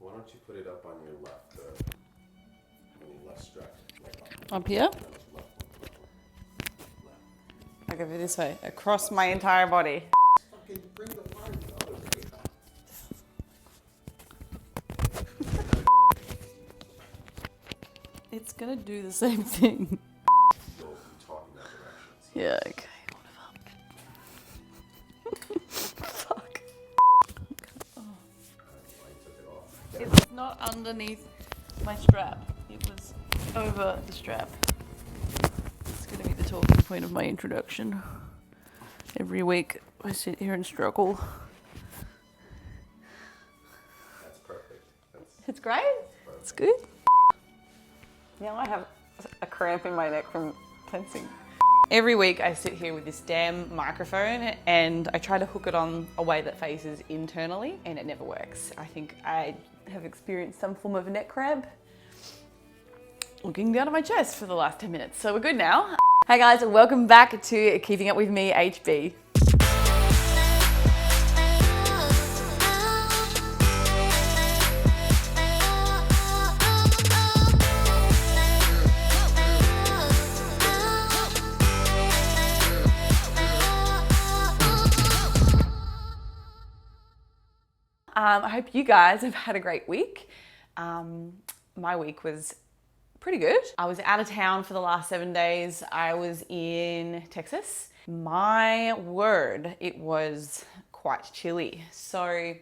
Why don't you put it up on your left, on your left strap? Up here? Left. I'll go this way, across my entire body. Fucking bring the wire the other way. It's gonna do the same thing. You'll be talking that direction. Yeah, okay, whatever. Fuck. Oh. I took it off. It was not underneath my strap. It was over the strap. It's going to be the talking point of my introduction. Every week I sit here and struggle. That's perfect. It's great. It's good. Now I have a cramp in my neck from tensing. Every week I sit here with this damn microphone and I try to hook it on a way that faces internally and it never works. I think I have experienced some form of neck cramp looking down at my chest for the last 10 minutes. So we're good now. Hey guys, welcome back to Keeping Up With Me, HB. I hope you guys have had a great week. My week was pretty good. I was out of town for the last 7 days. I was in Texas. My word, it was quite chilly. So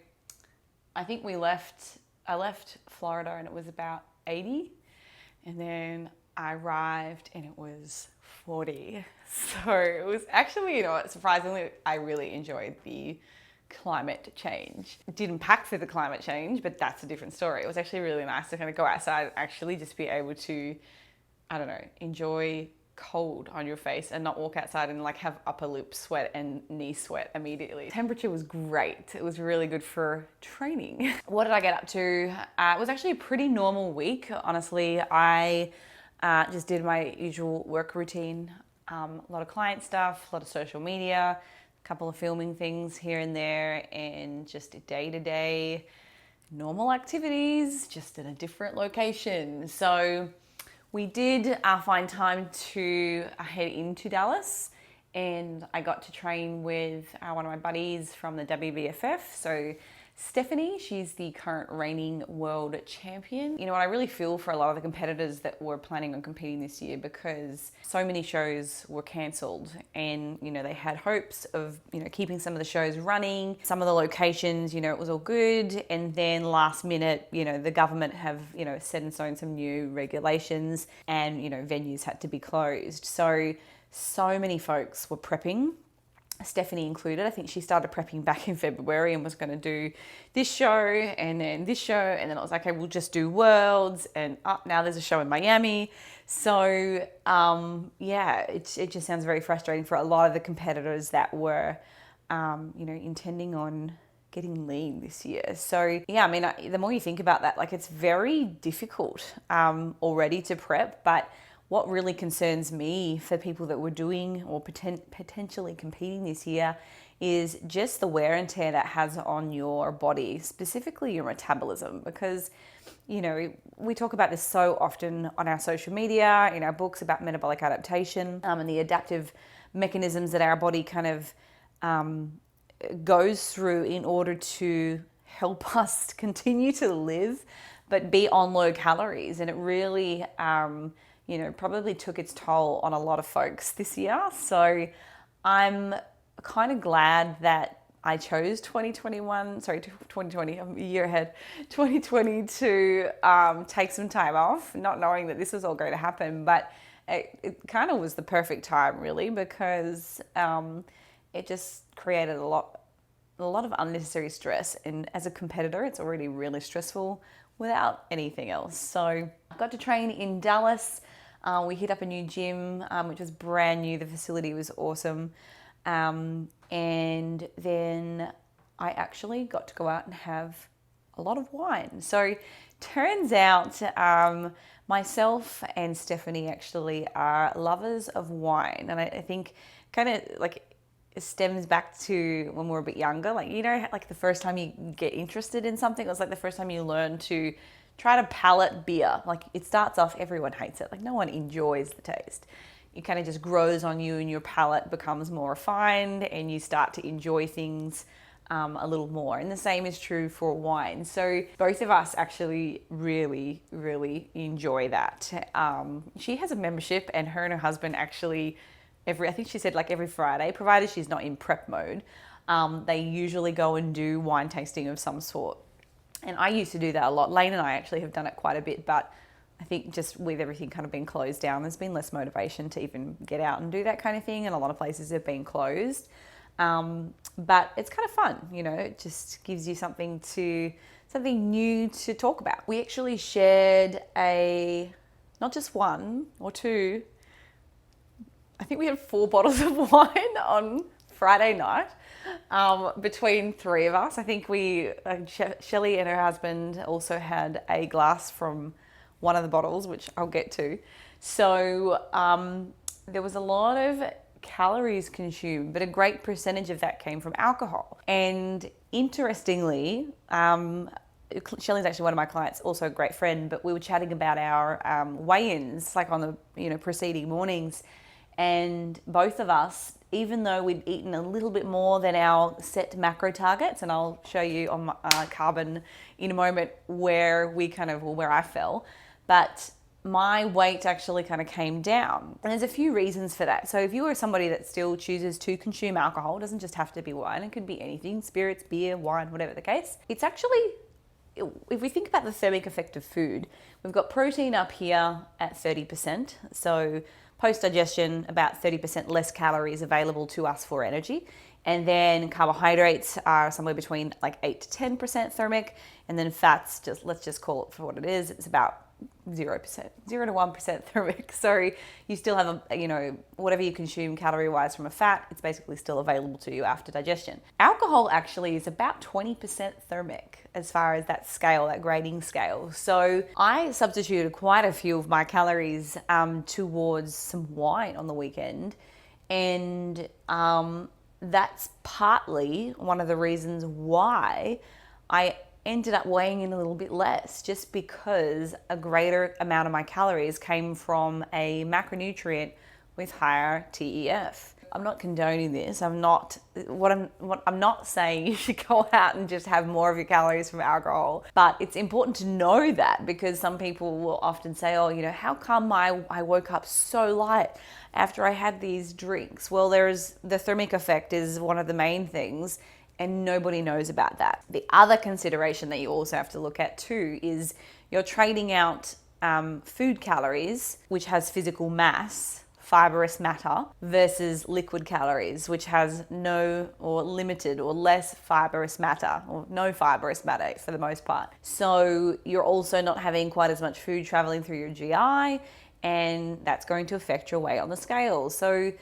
I think I left Florida and it was about 80. And then I arrived and it was 40. So it was actually, you know what, surprisingly, I really enjoyed the climate change. Didn't pack for the climate change, but that's a different story. It was actually really nice to kind of go outside and actually just be able to, I don't know, enjoy cold on your face and not walk outside and like have upper lip sweat and knee sweat immediately. Temperature was great. It was really good for training. What did I get up to? It was actually a pretty normal week. Honestly, I just did my usual work routine. A lot of client stuff, a lot of social media, couple of filming things here and there, and just day-to-day normal activities, just in a different location. So we did find time to head into Dallas, and I got to train with one of my buddies from the WBFF. So Stephanie, she's the current reigning world champion. You know what, I really feel for a lot of the competitors that were planning on competing this year because so many shows were cancelled and, you know, they had hopes of, you know, keeping some of the shows running. Some of the locations, you know, it was all good. And then last minute, you know, the government have, you know, set in stone some new regulations and, you know, venues had to be closed. So many folks were prepping, Stephanie included. I think she started prepping back in February and was going to do this show and then this show. And then I was like, okay, we'll just do Worlds. And now there's a show in Miami. So yeah, it just sounds very frustrating for a lot of the competitors that were, you know, intending on getting lean this year. So yeah, I mean, the more you think about that, like it's very difficult already to prep, but what really concerns me for people that were doing or potentially competing this year is just the wear and tear that has on your body, specifically your metabolism, because, you know, we talk about this so often on our social media, in our books about metabolic adaptation, and the adaptive mechanisms that our body kind of goes through in order to help us continue to live, but be on low calories. And it really, you know, probably took its toll on a lot of folks this year. So I'm kind of glad that I chose 2020, I'm a year ahead, 2020 to take some time off, not knowing that this was all going to happen. But it kind of was the perfect time, really, because it just created a lot of unnecessary stress. And as a competitor, it's already really stressful without anything else. So I got to train in Dallas. We hit up a new gym, which was brand new. The facility was awesome. And then I actually got to go out and have a lot of wine. So turns out myself and Stephanie actually are lovers of wine. And I think kind of like stems back to when we were a bit younger. Like, you know, like the first time you get interested in something, it was like the first time you learn to try to palate beer. Like, it starts off, everyone hates it. Like, no one enjoys the taste. It kind of just grows on you and your palate becomes more refined and you start to enjoy things a little more. And the same is true for wine. So both of us actually really, really enjoy that. She has a membership, and her husband actually, I think she said like every Friday, provided she's not in prep mode, they usually go and do wine tasting of some sort. And I used to do that a lot. Lane and I actually have done it quite a bit, but I think just with everything kind of being closed down, there's been less motivation to even get out and do that kind of thing. And a lot of places have been closed. But it's kind of fun, you know, it just gives you something new to talk about. We actually shared not just one or two, I think we had 4 bottles of wine on Friday night, between 3 of us. I think Shelley and her husband also had a glass from one of the bottles, which I'll get to. So there was a lot of calories consumed, but a great percentage of that came from alcohol. And interestingly, Shelley's actually one of my clients, also a great friend, but we were chatting about our weigh-ins, like on the preceding mornings. And both of us, even though we'd eaten a little bit more than our set macro targets, and I'll show you on my carbon in a moment where I fell, but my weight actually kind of came down. And there's a few reasons for that. So if you are somebody that still chooses to consume alcohol, it doesn't just have to be wine, it could be anything, spirits, beer, wine, whatever the case. It's actually, if we think about the thermic effect of food, we've got protein up here at 30%. So post-digestion, about 30% less calories available to us for energy. And then carbohydrates are somewhere between like 8 to 10% thermic. And then fats, let's just call it for what it is, it's about 0%, 0 to 1% thermic. So you still have whatever you consume calorie-wise from a fat, it's basically still available to you after digestion. Alcohol actually is about 20% thermic as far as that scale, that grading scale. So I substituted quite a few of my calories towards some wine on the weekend. And that's partly one of the reasons why I ended up weighing in a little bit less, just because a greater amount of my calories came from a macronutrient with higher TEF. I'm not condoning this. I'm not saying you should go out and just have more of your calories from alcohol, but it's important to know that, because some people will often say, oh, how come I woke up so light after I had these drinks? Well, there's the thermic effect is one of the main things, and nobody knows about that. The other consideration that you also have to look at too is you're trading out food calories, which has physical mass, fibrous matter, versus liquid calories, which has no or limited or less fibrous matter, or no fibrous matter for the most part. So you're also not having quite as much food traveling through your GI, and that's going to affect your weight on the scale. So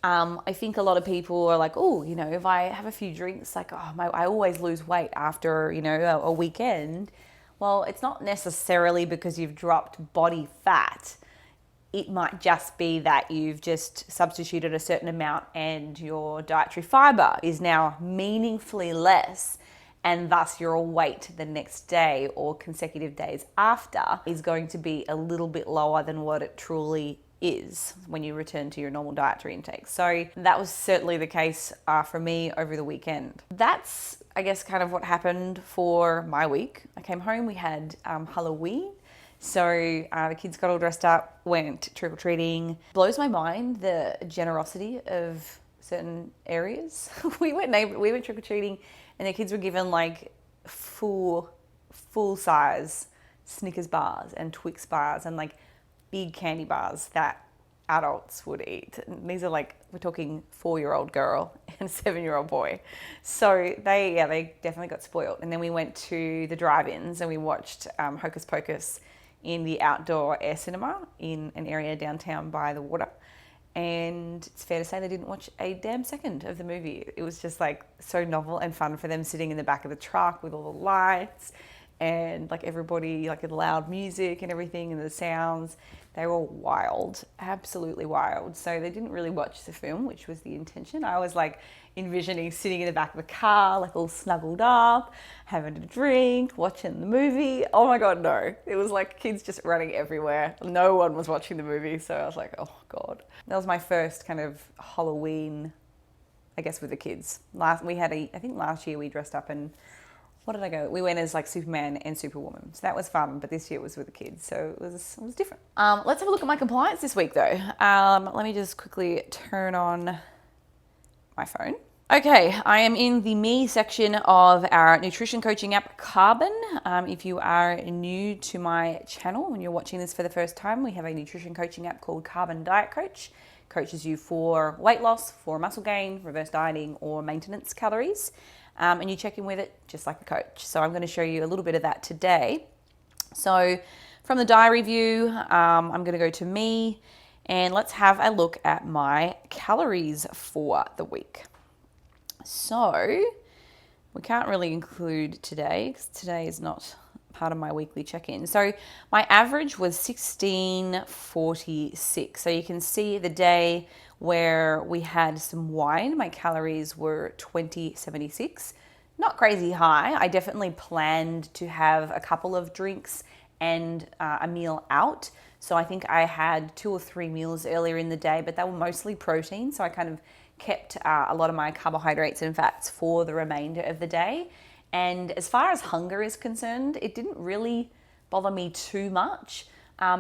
I think a lot of people are like, oh, if I have a few drinks, like, I always lose weight after, a weekend. Well, it's not necessarily because you've dropped body fat. It might just be that you've just substituted a certain amount and your dietary fiber is now meaningfully less, and thus your weight the next day or consecutive days after is going to be a little bit lower than what it truly is when you return to your normal dietary intake. So that was certainly the case for me over the weekend. That's, I guess, kind of what happened for my week. I came home, we had Halloween. So the kids got all dressed up, went trick-or-treating. Blows my mind the generosity of certain areas. we went trick-or-treating, and the kids were given like full size Snickers bars and Twix bars and like big candy bars that adults would eat. And these are like, we're talking 4-year-old girl and 7-year-old boy. So they definitely got spoiled. And then we went to the drive-ins and we watched Hocus Pocus in the outdoor air cinema in an area downtown by the water. And it's fair to say they didn't watch a damn second of the movie. It was just like so novel and fun for them sitting in the back of the truck with all the lights and like everybody, like the loud music and everything and the sounds, they were wild, absolutely wild. So they didn't really watch the film, which was the intention. I was like envisioning sitting in the back of the car, like all snuggled up, having a drink, watching the movie. Oh my God, no. It was like kids just running everywhere. No one was watching the movie. So I was like, oh God. That was my first kind of Halloween, I guess, with the kids. I think last year we dressed up and what did I go? We went as like Superman and Superwoman. So that was fun, but this year it was with the kids. So it was different. Let's have a look at my compliance this week though. Let me just quickly turn on my phone. Okay, I am in the me section of our nutrition coaching app, Carbon. If you are new to my channel and you're watching this for the first time, we have a nutrition coaching app called Carbon Diet Coach. Coaches you for weight loss, for muscle gain, reverse dieting, or maintenance calories. And you check in with it just like a coach. So I'm going to show you a little bit of that today. So from the diary view, I'm going to go to me and let's have a look at my calories for the week. So we can't really include today because today is not part of my weekly check-in. So my average was 1646. So you can see the day where we had some wine, my calories were 2076. Not crazy high. I definitely planned to have a couple of drinks and a meal out. So I think I had 2 or 3 meals earlier in the day, but they were mostly protein. So I kind of kept a lot of my carbohydrates and fats for the remainder of the day. And as far as hunger is concerned, it didn't really bother me too much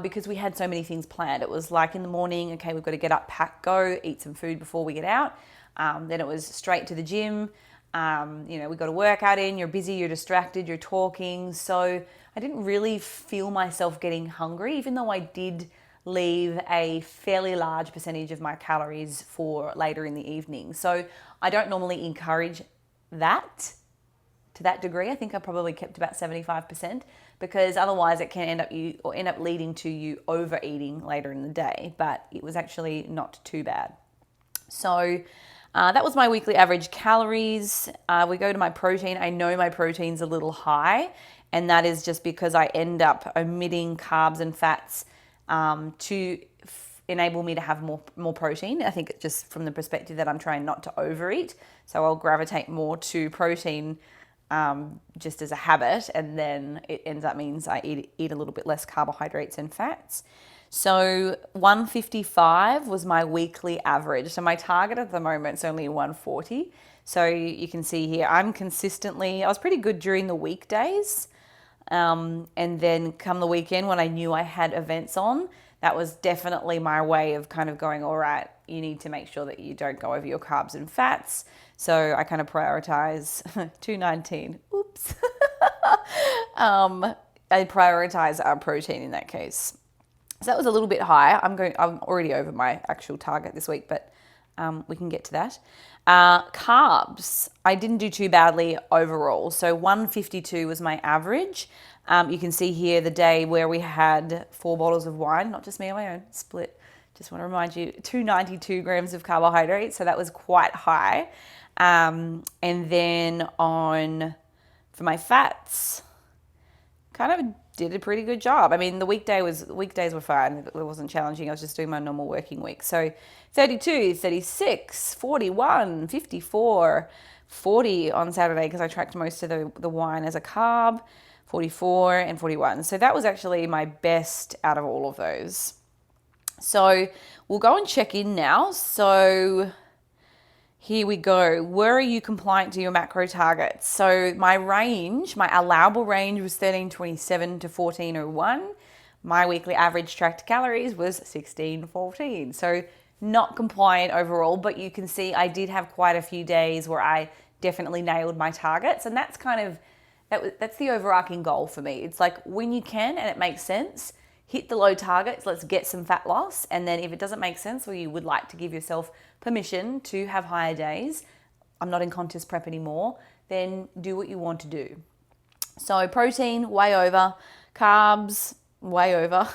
because we had so many things planned. It was like in the morning, okay, we've got to get up, pack, go, eat some food before we get out. Then it was straight to the gym. We've got a workout in, you're busy, you're distracted, you're talking. So I didn't really feel myself getting hungry, even though I did leave a fairly large percentage of my calories for later in the evening. So I don't normally encourage that to that degree. I think I probably kept about 75% because otherwise it can end up leading to you overeating later in the day, but it was actually not too bad. So that was my weekly average calories. We go to my protein. I know my protein's a little high, and that is just because I end up omitting carbs and fats to enable me to have more protein. I think just from the perspective that I'm trying not to overeat. So I'll gravitate more to protein just as a habit, and then it ends up means I eat a little bit less carbohydrates and fats. So 155 was my weekly average. So my target at the moment is only 140. So you can see here, I was pretty good during the weekdays. And then come the weekend when I knew I had events on, that was definitely my way of kind of going, all right, you need to make sure that you don't go over your carbs and fats. So I kind of prioritize 219. Oops. I prioritize our protein in that case. So that was a little bit higher. I'm already over my actual target this week, but we can get to that. Carbs, I didn't do too badly overall. So 152 was my average. You can see here the day where we had 4 bottles of wine, not just me on my own, split. Just want to remind you, 292 grams of carbohydrates. So that was quite high. And then for my fats, kind of did a pretty good job. I mean, the weekdays were fine. It wasn't challenging. I was just doing my normal working week. So 32, 36, 41, 54, 40 on Saturday because I tracked most of the wine as a carb, 44 and 41. So that was actually my best out of all of those. So we'll go and check in now. So here we go. Where are you compliant to your macro targets? So my allowable range was 1327 to 1401. My weekly average tracked calories was 1614. So not compliant overall, but you can see I did have quite a few days where I definitely nailed my targets. And that's that's the overarching goal for me. It's like when you can and it makes sense, hit the low targets, let's get some fat loss. And then if it doesn't make sense or you would like to give yourself permission to have higher days, I'm not in contest prep anymore, then do what you want to do. So protein, way over, carbs, way over,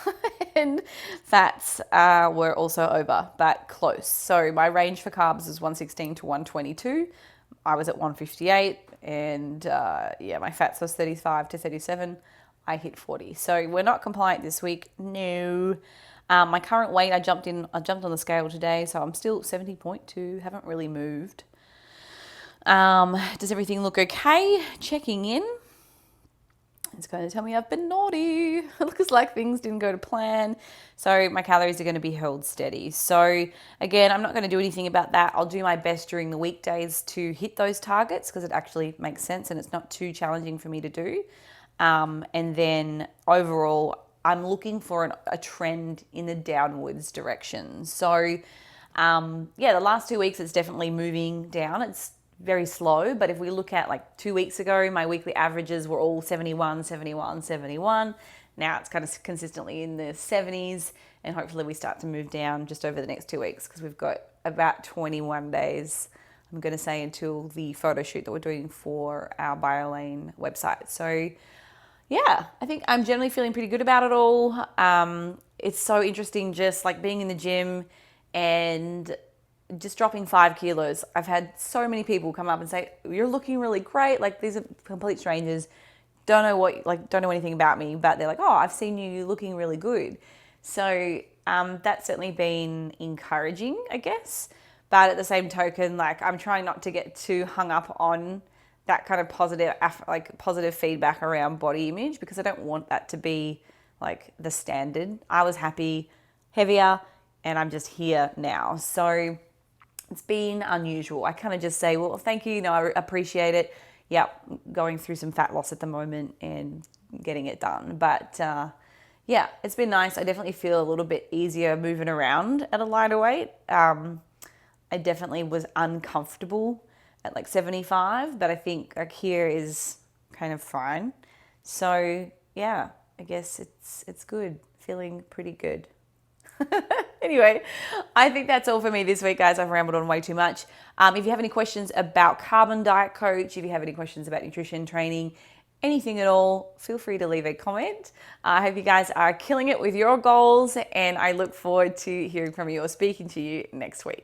and fats were also over, but close. So my range for carbs is 116 to 122. I was at 158. and yeah, my fats was 35 to 37. I hit 40. So we're not compliant this week. No. My current weight, I jumped on the scale today, so I'm still 70.2. Haven't really moved. Does everything look okay? Checking in. It's going to tell me I've been naughty. It looks like things didn't go to plan. So my calories are going to be held steady. So again, I'm not going to do anything about that. I'll do my best during the weekdays to hit those targets because it actually makes sense and it's not too challenging for me to do. And then overall, I'm looking for a trend in the downwards direction. So yeah, the last 2 weeks, it's definitely moving down. It's very slow, but if we look at like 2 weeks ago, my weekly averages were all 71, 71, 71. Now it's kind of consistently in the 70s, and hopefully we start to move down just over the next 2 weeks because we've got about 21 days, I'm going to say, until the photo shoot that we're doing for our BioLane website. So yeah, I think I'm generally feeling pretty good about it all. It's so interesting just like being in the gym and just dropping 5 kilos. I've had so many people come up and say, you're looking really great. Like, these are complete strangers, don't know anything about me, but they're like, oh, I've seen you looking really good. So that's certainly been encouraging, I guess. But at the same token, like, I'm trying not to get too hung up on that kind of positive feedback around body image, because I don't want that to be like the standard. I was happy, heavier, and I'm just here now. So it's been unusual. I kind of just say, well, thank you. No, I appreciate it. Yeah, going through some fat loss at the moment and getting it done. But yeah, it's been nice. I definitely feel a little bit easier moving around at a lighter weight. I definitely was uncomfortable at like 75, but I think like here is kind of fine. So yeah, I guess it's good. Feeling pretty good. Anyway, I think that's all for me this week, guys. I've rambled on way too much. If you have any questions about Carbon Diet Coach, if you have any questions about nutrition training, anything at all, feel free to leave a comment. I hope you guys are killing it with your goals, and I look forward to hearing from you or speaking to you next week.